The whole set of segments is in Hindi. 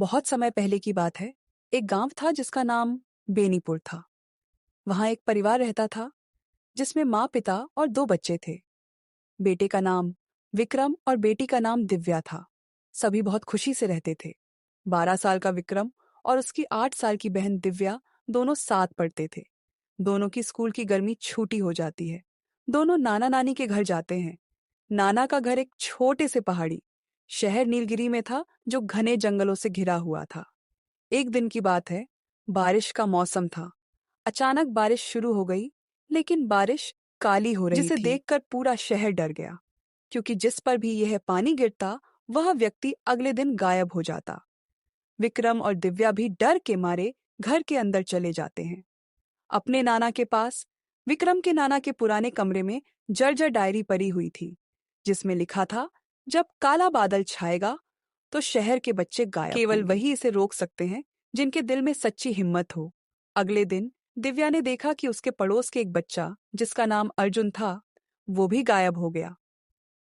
बहुत समय पहले की बात है। एक गांव था जिसका नाम बेनीपुर था। वहां एक परिवार रहता था जिसमें माँ, पिता और दो बच्चे थे। बेटे का नाम विक्रम और बेटी का नाम दिव्या था। सभी बहुत खुशी से रहते थे। 12 साल का विक्रम और उसकी 8 साल की बहन दिव्या दोनों साथ पढ़ते थे। दोनों की स्कूल की गर्मी छूटी हो जाती है। दोनों नाना नानी के घर जाते हैं। नाना का घर एक छोटे से पहाड़ी शहर नीलगिरी में था, जो घने जंगलों से घिरा हुआ था। एक दिन की बात है। बारिश का मौसम था। अचानक बारिश शुरू हो गई, लेकिन बारिश काली हो रही थी, जिसे देखकर पूरा शहर डर गया, क्योंकि जिस पर भी यह पानी गिरता वह व्यक्ति अगले दिन गायब हो जाता। विक्रम और दिव्या भी डर के मारे घर के अंदर चले जाते हैं, अपने नाना के पास। विक्रम के नाना के पुराने कमरे में जर्जर डायरी पड़ी हुई थी, जिसमें लिखा था, जब काला बादल छाएगा तो शहर के बच्चे गायब केवल होंगे। वही इसे रोक सकते हैं जिनके दिल में सच्ची हिम्मत हो। अगले दिन दिव्या ने देखा कि उसके पड़ोस के एक बच्चा, जिसका नाम अर्जुन था, वो भी गायब हो गया।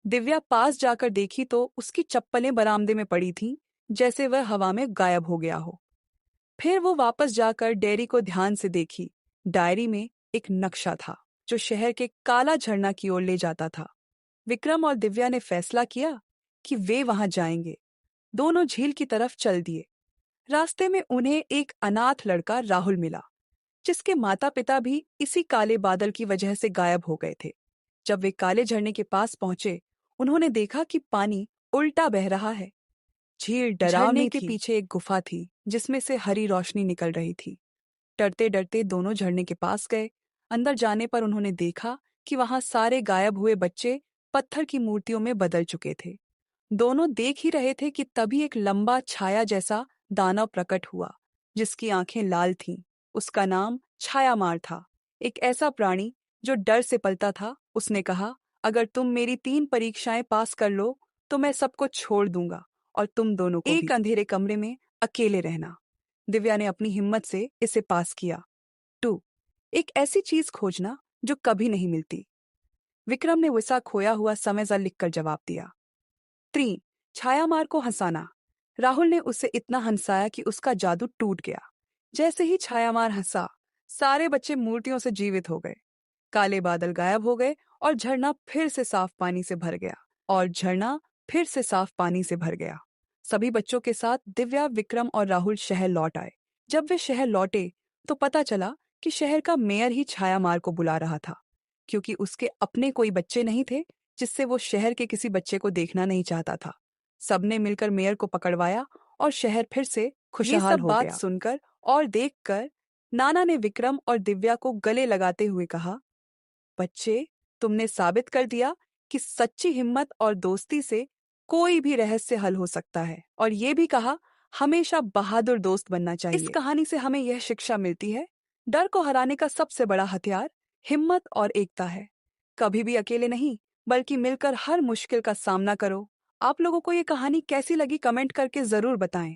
दिव्या पास जाकर देखी तो उसकी चप्पलें बरामदे में पड़ी थीं, जैसे वह हवा में गायब हो गया हो। फिर वो वापस जाकर डायरी को ध्यान से देखी। डायरी में एक नक्शा था, जो शहर के काला झरना की ओर ले जाता था। विक्रम और दिव्या ने फैसला किया कि वे वहां जाएंगे। दोनों झील की तरफ चल दिए। रास्ते में उन्हें एक अनाथ लड़का राहुल मिला, जिसके माता पिता भी इसी काले बादल की वजह से गायब हो गए थे। जब वे काले झरने के पास पहुंचे, उन्होंने देखा कि पानी उल्टा बह रहा है। झील डरावनी के पीछे एक गुफा थी, जिसमें से हरी रोशनी निकल रही थी। डरते डरते दोनों झरने के पास गए। अंदर जाने पर उन्होंने देखा कि वहां सारे गायब हुए बच्चे पत्थर की मूर्तियों में बदल चुके थे। दोनों देख ही रहे थे कि तभी एक लंबा छाया जैसा दानव प्रकट हुआ, जिसकी आंखें लाल थीं। उसका नाम छायामार था, एक ऐसा प्राणी जो डर से पलता था। उसने कहा, अगर तुम मेरी 3 परीक्षाएं पास कर लो तो मैं सबको छोड़ दूंगा, और तुम दोनों को एक अंधेरे कमरे में अकेले रहना। दिव्या ने अपनी हिम्मत से इसे पास किया। 2. एक ऐसी चीज खोजना जो कभी नहीं मिलती। विक्रम ने वैसा खोया हुआ समय जर लिखकर जवाब दिया। 3. छायामार को हंसाना। राहुल ने उसे इतना हंसाया कि उसका जादू टूट गया। जैसे ही छायामार हंसा, सारे बच्चे मूर्तियों से जीवित हो गए। काले बादल गायब हो गए और झरना फिर से साफ पानी से भर गया। सभी बच्चों के साथ दिव्या, विक्रम और राहुल शहर लौट आए। जब वे शहर लौटे तो पता चला कि शहर का मेयर ही छायामार को बुला रहा था, क्योंकि उसके अपने कोई बच्चे नहीं थे, जिससे वो शहर के किसी बच्चे को देखना नहीं चाहता था। सबने मिलकर मेयर को पकड़वाया और शहर फिर से खुशहाल हो गया। ये सब बात सुनकर और देखकर नाना ने विक्रम और दिव्या को गले लगाते हुए कहा, बच्चे, तुमने साबित कर दिया कि सच्ची हिम्मत और दोस्ती से कोई भी रहस्य हल हो सकता है। और ये भी कहा, हमेशा बहादुर दोस्त बनना चाहिए। इस कहानी से हमें यह शिक्षा मिलती है, डर को हराने का सबसे बड़ा हथियार हिम्मत और एकता है। कभी भी अकेले नहीं, बल्कि मिलकर हर मुश्किल का सामना करो। आप लोगों को ये कहानी कैसी लगी, कमेंट करके जरूर बताएं।